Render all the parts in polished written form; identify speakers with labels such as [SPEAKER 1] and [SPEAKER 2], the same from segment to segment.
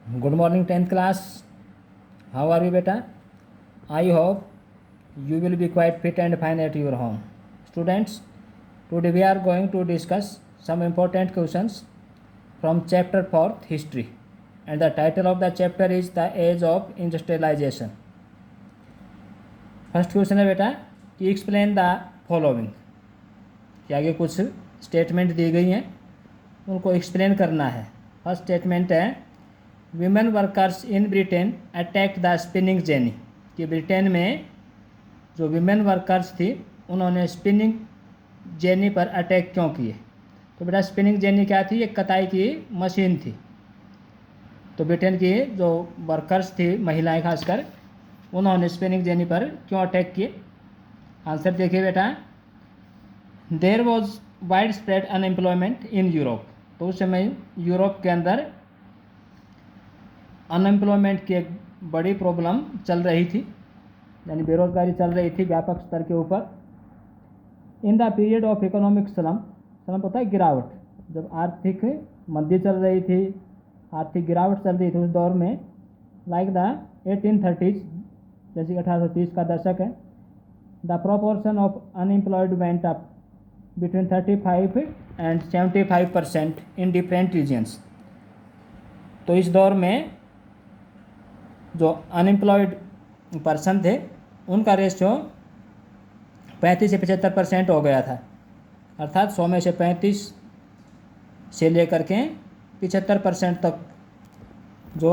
[SPEAKER 1] Good morning, 10th class. How are you, beta? I hope you will be quite fit and fine at your home. Students, today we are going to discuss some important questions from chapter 4th History, and the title of the chapter is The Age of Industrialization. First question है बेटा कि explain the following, कि आगे कुछ statement दी गई हैं उनको explain करना है. फर्स्ट स्टेटमेंट है women workers in Britain attack the spinning jenny, कि ब्रिटेन में जो विमेन वर्कर्स थी उन्होंने स्पिनिंग जेनी पर अटैक क्यों किए. तो बेटा स्पिनिंग जेनी क्या थी, एक कताई की मशीन थी. तो ब्रिटेन की जो वर्कर्स थी, महिलाएं खासकर, उन्होंने स्पिनिंग जेनी पर क्यों अटैक किए. आंसर देखिए बेटा, there was widespread unemployment in Europe. तो उस समय यूरोप के अंदर अनएम्प्लॉयमेंट की एक बड़ी प्रॉब्लम चल रही थी, यानी बेरोजगारी चल रही थी व्यापक स्तर के ऊपर. In the period of economic slum, slum होता है गिरावट, जब आर्थिक मंदी चल रही थी, आर्थिक गिरावट चल रही थी उस दौर में, लाइक द 1830s, जैसे 1830 का दशक है, the proportion of unemployed went up between 35 and 75% in different regions. तो इस दौर में जो अनएम्प्लॉयड पर्सन थे उनका रेशियो 35 से 75% हो गया था. अर्थात 100 में से 35 से लेकर के 75% तक जो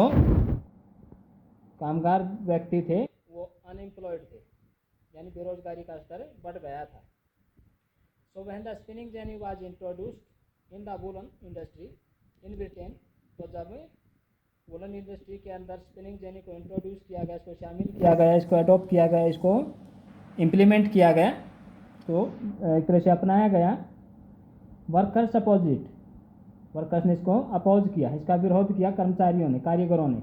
[SPEAKER 1] कामगार व्यक्ति थे वो अनएम्प्लॉयड थे, यानी बेरोजगारी का स्तर बढ़ गया था. So when the spinning jenny was introduced in the woollen industry in Britain, तो जब वुलन इंडस्ट्री के अंदर स्पिनिंग जेनी को इंट्रोड्यूस किया गया, इसको शामिल किया गया, इसको अडॉप्ट किया गया, इसको इम्प्लीमेंट किया गया, तो एक तरह से अपनाया गया. वर्कर्स अपोजिट, वर्कर्स ने इसको अपोज किया, इसका विरोध किया कर्मचारियों ने, कारीगरों ने.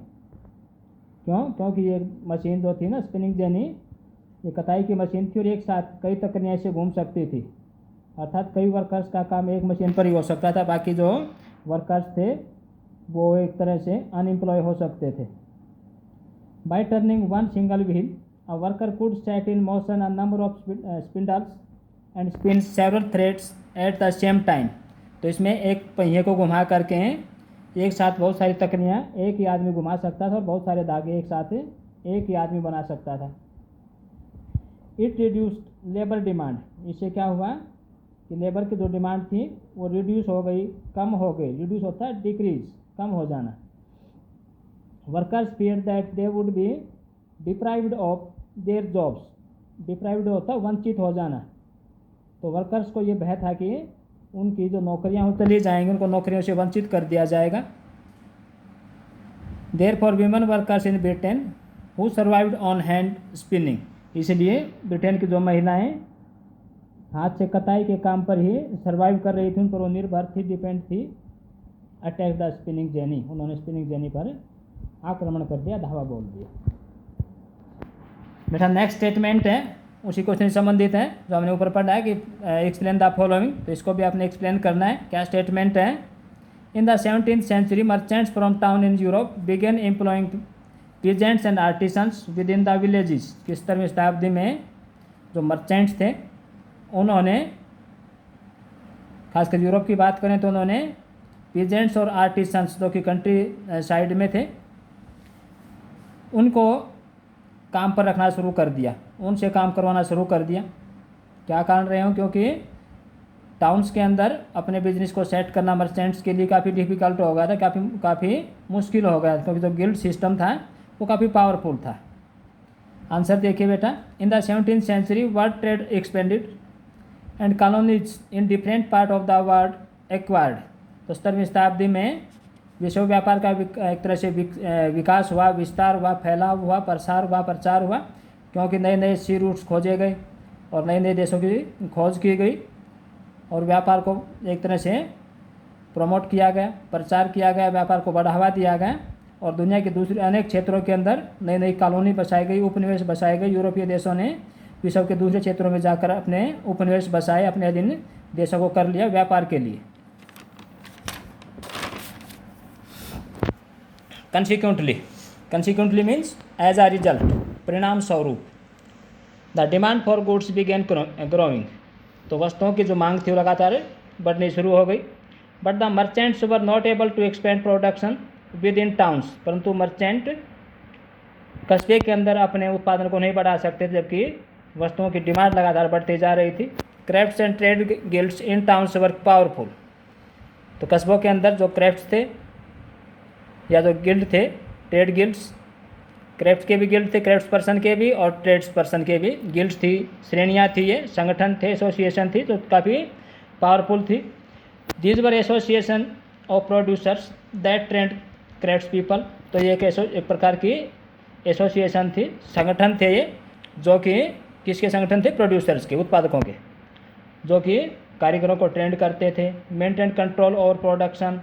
[SPEAKER 1] क्यों? क्योंकि ये मशीन जो थी ना स्पिनिंग जेनी, ये कताई की मशीन थी और एक साथ कई तकनियाँ से घूम सकती थी. अर्थात कई वर्कर्स का काम एक मशीन पर ही हो सकता था, बाकी जो वर्कर्स थे वो एक तरह से अनएम्प्लॉय हो सकते थे. Bye turning one single wheel, a worker could set in motion a number of spindles and spin several threads at the same time. तो इसमें एक पहिए को घुमा करके एक साथ बहुत सारी तकनियाँ एक ही आदमी घुमा सकता था और बहुत सारे धागे एक साथ एक ही आदमी बना सकता था. इट रिड्यूस्ड लेबर डिमांड, इससे क्या हुआ कि लेबर की जो डिमांड थी वो रिड्यूस हो गई, कम हो गई. रिड्यूस होता है डिक्रीज, कम हो जाना. Workers fear that they would be deprived of their jobs, deprived होता है वंचित हो जाना. तो वर्कर्स को ये भय था कि उनकी जो नौकरियां हो चली जाएंगी, उनको नौकरियों से वंचित कर दिया जाएगा. Therefore women workers in Britain who survived on hand spinning, इसलिए ब्रिटेन की जो महिलाएं हाथ से कताई के काम पर ही सर्वाइव कर रही थी, उन पर वो निर्भर थी, डिपेंड थी, अटैक द स्पिनिंग जेनी, उन्होंने स्पिनिंग जेनी पर आक्रमण कर दिया, धावा बोल दिया. बेटा नेक्स्ट स्टेटमेंट है उसी क्वेश्चन से संबंधित है जो हमने ऊपर पढ़ा है कि एक्सप्लेन द फॉलोइंग. तो इसको भी आपने एक्सप्लेन करना है. क्या स्टेटमेंट है, in the 17th century merchants from town in Europe began employing peasants and artisans within the villages. कि 17वीं शताब्दी में जो मर्चेंट्स थे उन्होंने, खासकर यूरोप की बात करें तो उन्होंने पीजेंट्स और आर्टिसंस जो कि कंट्री साइड में थे उनको काम पर रखना शुरू कर दिया, उनसे काम करवाना शुरू कर दिया. क्या कारण रहे हों, क्योंकि टाउन्स के अंदर अपने बिजनेस को सेट करना मर्चेंट्स के लिए काफ़ी डिफ़िकल्ट हो गया था, काफ़ी मुश्किल हो गया था, क्योंकि जो गिल्ड सिस्टम था वो काफ़ी पावरफुल था. आंसर देखिए बेटा, इन the 17th century world trade expanded and colonies in different part of the world acquired. तो 17वीं शताब्दी में विश्व व्यापार का एक तरह से विकास हुआ, विस्तार हुआ, फैलाव हुआ, प्रचार हुआ, क्योंकि नए नए सी रूट्स खोजे गए और नए नए देशों की खोज की गई और व्यापार को एक तरह से प्रमोट किया गया, प्रचार किया गया, व्यापार को बढ़ावा दिया गया और दुनिया के दूसरे अनेक क्षेत्रों के अंदर नई नई कॉलोनी बसाई गई, उपनिवेश बसाए गए. यूरोपीय देशों ने विश्व के दूसरे क्षेत्रों में जाकर अपने उपनिवेश बसाए, अपने अधीन देशों को कर लिया व्यापार के लिए. Consequently means as a result, परिणाम स्वरूप। The demand for goods began growing, तो वस्तुओं की जो मांग थी वो लगातार बढ़नी शुरू हो गई। But the merchants were not able to expand production within towns, परंतु मर्चेंट कस्बे के अंदर अपने उत्पादन को नहीं बढ़ा सकते थे, जबकि वस्तुओं की डिमांड लगातार बढ़ती जा रही थी। Crafts and trade guilds in towns were powerful, तो कस्बों के अंदर जो क्राफ्ट्स थे या जो गिल्ड थे, ट्रेड गिल्ड्स, क्राफ्ट्स के भी गिल्ड थे, क्राफ्ट्स पर्सन के भी और ट्रेड्स पर्सन के भी गिल्ड्स थी, श्रेणियाँ थी, ये संगठन थे, एसोसिएशन थी, जो काफ़ी पावरफुल थी। These were association of producers that trend crafts people, तो ये एक प्रकार की एसोसिएशन थी, संगठन थे ये, जो कि किसके संगठन थे? प्रोड्यूसर्स के, उत्पादकों के, जो कि कारीगरों को ट्रेंड करते थे। मेंटेन कंट्रोल ओवर प्रोडक्शन,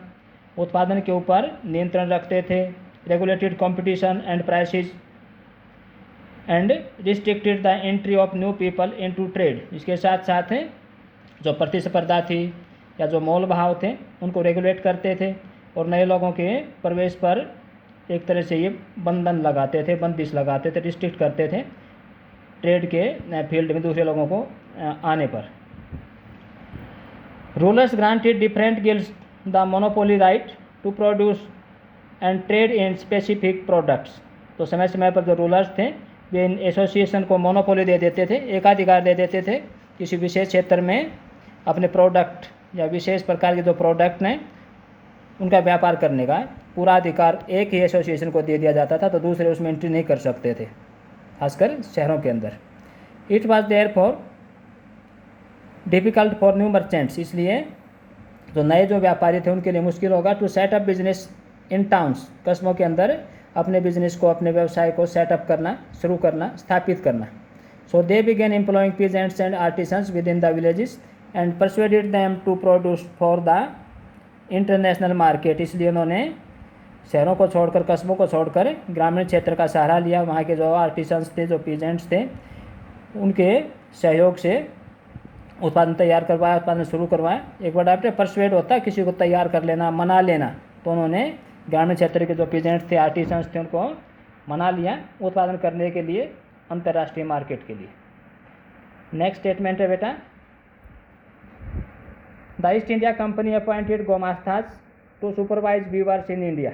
[SPEAKER 1] उत्पादन के ऊपर नियंत्रण रखते थे। Regulated competition and prices and restricted the entry of new people into trade, इसके साथ साथ जो प्रतिस्पर्धा थी या जो मोल भाव थे उनको रेगुलेट करते थे और नए लोगों के प्रवेश पर एक तरह से ये बंधन लगाते थे, बंदिश लगाते थे, रिस्ट्रिक्ट करते थे ट्रेड के फील्ड में दूसरे लोगों को आने पर। Rulers granted different guilds the monopoly right to produce and trade in specific products, तो समय समय पर जो रूलर्स थे वे इन एसोसिएशन को मोनोपोली दे देते थे, एकाधिकार दे देते थे किसी विशेष क्षेत्र में अपने प्रोडक्ट या विशेष प्रकार के जो प्रोडक्ट हैं उनका व्यापार करने का पूरा अधिकार एक ही एसोसिएशन को दे दिया जाता था, तो दूसरे उसमें एंट्री नहीं कर सकते थे, खासकर शहरों के अंदर। It was therefore difficult for new merchants, इसलिए जो नए जो व्यापारी थे उनके लिए मुश्किल होगा to set up business in towns, कस्बों के अंदर अपने बिजनेस को, अपने व्यवसाय को सेटअप करना, शुरू करना, स्थापित करना। So they began employing peasants and artisans within the villages and persuaded them to produce for the international market, इसलिए उन्होंने शहरों को छोड़कर, कस्बों को छोड़कर ग्रामीण क्षेत्र का सहारा लिया। वहाँ के जो आर्टिसंस थे, जो पीजेंट्स थे, उनके सहयोग से उत्पादन तैयार करवाया, उत्पादन शुरू करवाया। एक बार आपने परसुएड होता है किसी को तैयार कर लेना, मना लेना, तो उन्होंने ग्रामीण क्षेत्र के जो पीजेंट्स थे, आर्टिसंस थे, उनको मना लिया उत्पादन करने के लिए अंतर्राष्ट्रीय मार्केट के लिए। नेक्स्ट स्टेटमेंट है बेटा, the East India Company appointed gomasthas to supervise weavers in India,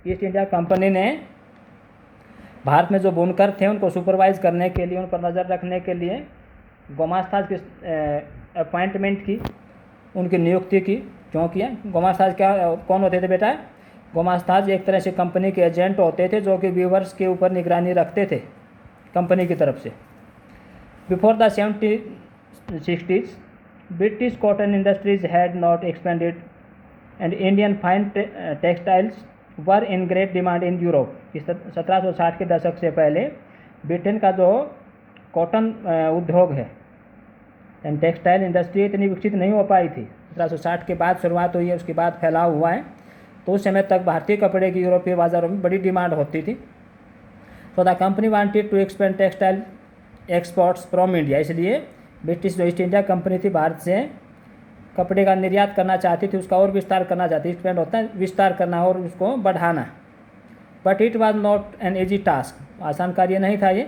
[SPEAKER 1] East India Company ने भारत में जो बुनकर थे उनको सुपरवाइज करने के लिए, उन पर नज़र रखने के लिए गोमास्ताज की अपॉइंटमेंट की, उनकी नियुक्ति की। क्यों किया? गोमास्ताज क्या, कौन होते थे बेटा? गोमास्ताज एक तरह से कंपनी के एजेंट होते थे, जो कि व्यूवर्स के ऊपर निगरानी रखते थे कंपनी की तरफ से। Before the 1760s British cotton industries had not expanded and Indian fine textiles were in great demand in Europe. इस 1760 के दशक से पहले ब्रिटेन का जो कॉटन उद्योग है एंड टेक्सटाइल इंडस्ट्री इतनी विकसित नहीं हो पाई थी। 1760 के बाद शुरुआत हुई है, उसके बाद फैलाव हुआ है, तो उस समय तक भारतीय कपड़े की यूरोपीय बाज़ारों में बड़ी डिमांड होती थी। तो the company wanted to expand textile exports from India, इसलिए ब्रिटिश जो ईस्ट इंडिया कंपनी थी भारत से कपड़े का निर्यात करना चाहती थी, उसका और विस्तार करना चाहती। एक्सपेंड होता है विस्तार करना और उसको बढ़ाना। But it was not an easy task, आसान कार्य नहीं था ये,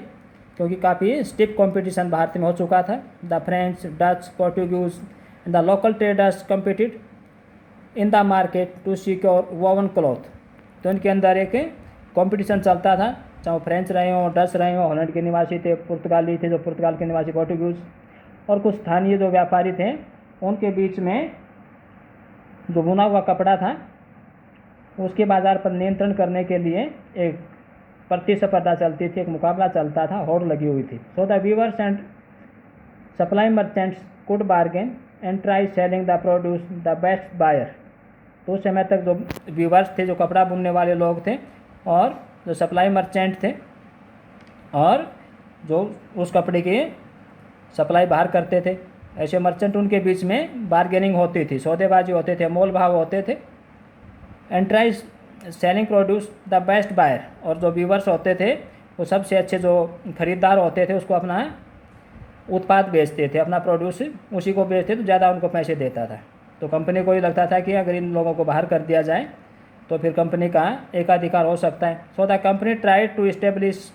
[SPEAKER 1] क्योंकि काफ़ी स्टिफ कंपटीशन भारत में हो चुका था। The French, Dutch, Portuguese and the local traders competed in the market to secure woven cloth, तो इनके अंदर एक कंपटीशन चलता था, चाहे वो फ्रेंच रहे हों, डच रहे हों, हॉलैंड के निवासी थे, पुर्तगाली थे, जो पुर्तगाल के निवासी, पोर्टुगीज और कुछ स्थानीय जो व्यापारी थे, उनके बीच में जो बुना हुआ कपड़ा था उसके बाज़ार पर नियंत्रण करने के लिए एक प्रतिस्पर्धा चलती थी, एक मुकाबला चलता था, होड़ लगी हुई थी। So the weavers and supply merchants could bargain and try selling the produce the best buyer, तो उस समय तक जो वीवर्स थे, जो कपड़ा बुनने वाले लोग थे, और जो सप्लाई मर्चेंट थे, और जो उस कपड़े की सप्लाई बाहर करते थे, ऐसे मर्चेंट, उनके बीच में बार्गेनिंग होती थी, सौदेबाजी होते थे, मोल भाव होते थे। And try selling produce the best buyer, और जो व्यूवर्स होते थे वो सबसे अच्छे जो खरीदार होते थे उसको अपना उत्पाद बेचते थे, अपना प्रोड्यूस उसी को बेचते तो ज़्यादा उनको पैसे देता था। तो कंपनी को ये लगता था कि अगर इन लोगों को बाहर कर दिया जाए तो फिर कंपनी का एकाधिकार हो सकता है। So the company try to establish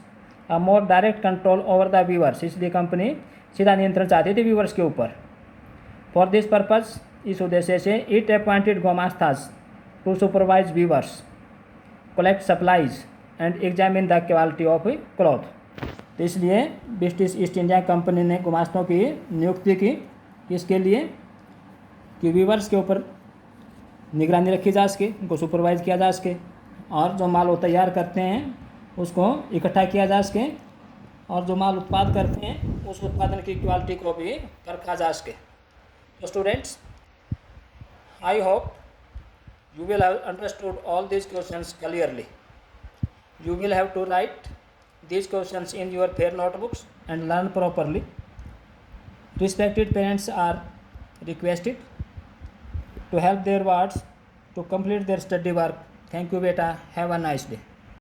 [SPEAKER 1] a more direct control over the weavers, इसलिए कंपनी सीधा नियंत्रण चाहती थी व्यूअर्स के ऊपर। फॉर दिस पर्पज, इस उद्देश्य से it appointed gomasthas to supervise viewers, collect supplies and examine the quality of cloth. तो इसलिए ब्रिटिश ईस्ट इंडिया कंपनी ने गुमास्तों की नियुक्ति की, इसके लिए कि व्यूअर्स के ऊपर निगरानी रखी जा सके, उनको सुपरवाइज किया जा सके, और जो माल वो तैयार करते हैं उसको इकट्ठा किया जा सके, और जो माल उत्पाद करते हैं उस उत्पादन की क्वालिटी को भी परखा जा सके। तो students, I hope you will have understood all these questions clearly. You will have to write these questions in your fair notebooks and learn properly. Respected parents are requested to help their wards to complete their study work. Thank you beta. Have a nice day.